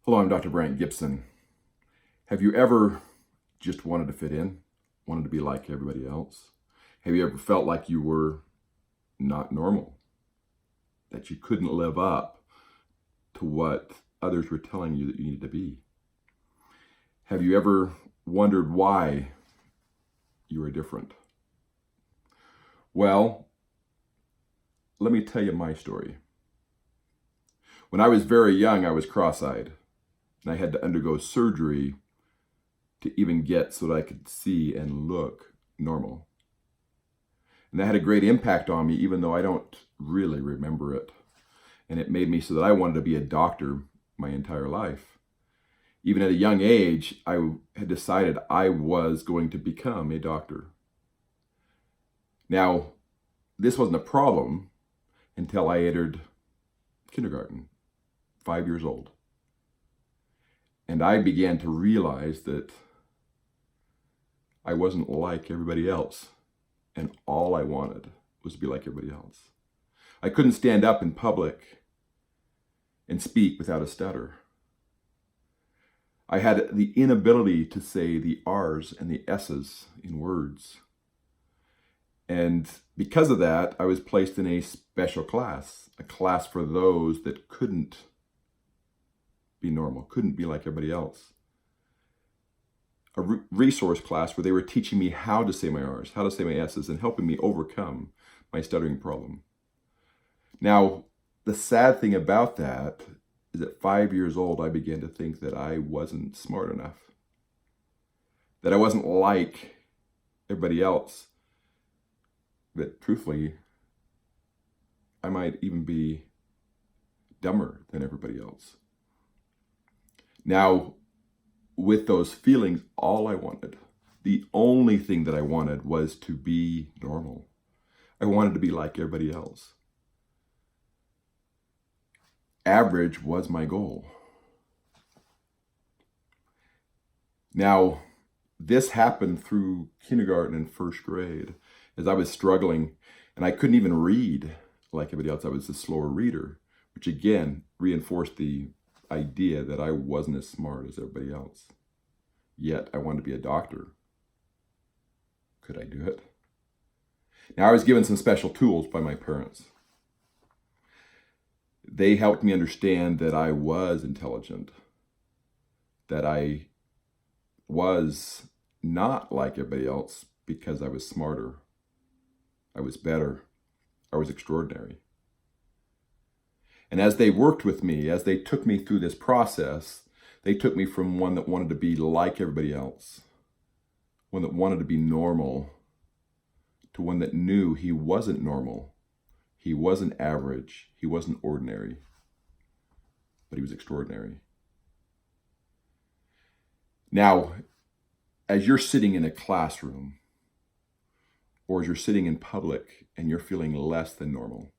Hello, I'm Dr. Brian Gibson. Have you ever just wanted to fit in, wanted to be like everybody else? Have you ever felt like you were not normal, that you couldn't live up to what others were telling you that you needed to be? Have you ever wondered why you were different? Well, let me tell you my story. When I was very young, I was cross-eyed, and I had to undergo surgery to even get so that I could see and look normal. And that had a great impact on me, even though I don't really remember it. And it made me so that I wanted to be a doctor my entire life. Even at a young age, I had decided I was going to become a doctor. Now, this wasn't a problem until I entered kindergarten, 5 years old. And I began to realize that I wasn't like everybody else, and all I wanted was to be like everybody else. I couldn't stand up in public and speak without a stutter. I had the inability to say the R's and the S's in words. And because of that, I was placed in a special class, a class for those that couldn't be normal, couldn't be like everybody else. A resource class where they were teaching me how to say my R's, how to say my S's, and helping me overcome my stuttering problem. Now, the sad thing about that is at 5 years old, I began to think that I wasn't smart enough, that I wasn't like everybody else, that truthfully, I might even be dumber than everybody else. Now, with those feelings, all I wanted, the only thing that I wanted was to be normal. I wanted to be like everybody else. Average was my goal. Now, this happened through kindergarten and first grade as I was struggling, and I couldn't even read like everybody else. I was a slower reader, which again reinforced the idea that I wasn't as smart as everybody else. Yet I wanted to be a doctor. Could I do it? Now, I was given some special tools by my parents. They helped me understand that I was intelligent, that I was not like everybody else because I was smarter, I was better, I was extraordinary. And as they worked with me, as they took me through this process, they took me from one that wanted to be like everybody else, one that wanted to be normal, to one that knew he wasn't normal, he wasn't average, he wasn't ordinary, but he was extraordinary. Now, as you're sitting in a classroom, or as you're sitting in public and you're feeling less than normal,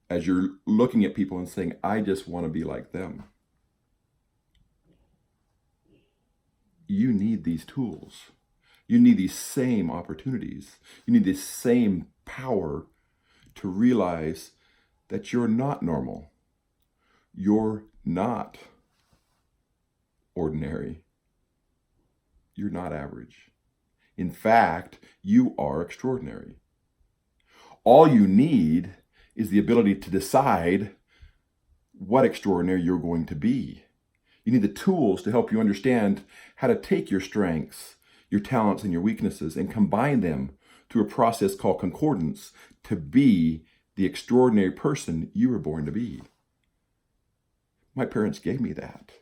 as you're looking at people and saying, I just want to be like them, you need these tools. You need these same opportunities. You need this same power to realize that you're not normal. You're not ordinary. You're not average. In fact, you are extraordinary. All you need is the ability to decide what extraordinary you're going to be. You need the tools to help you understand how to take your strengths, your talents, and your weaknesses and combine them through a process called concordance to be the extraordinary person you were born to be. My parents gave me that.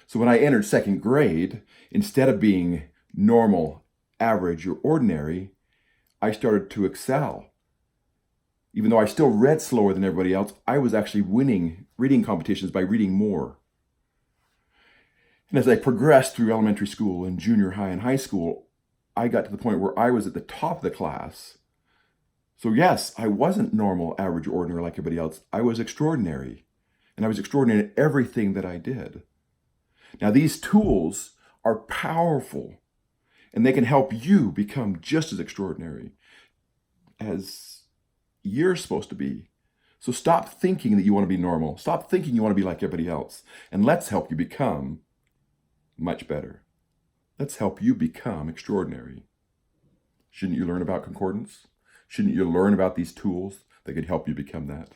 So when I entered second grade, instead of being normal, average, or ordinary, I started to excel. Even though I still read slower than everybody else, I was actually winning reading competitions by reading more. And as I progressed through elementary school and junior high and high school, I got to the point where I was at the top of the class. So yes, I wasn't normal, average, or ordinary like everybody else. I was extraordinary. And I was extraordinary in everything that I did. Now, these tools are powerful, and they can help you become just as extraordinary as you're supposed to be, So stop thinking that you want to be normal. Stop thinking you want to be like everybody else. And let's help you become much better. Let's help you become extraordinary. Shouldn't you learn about concordance? Shouldn't you learn about these tools that could help you become that?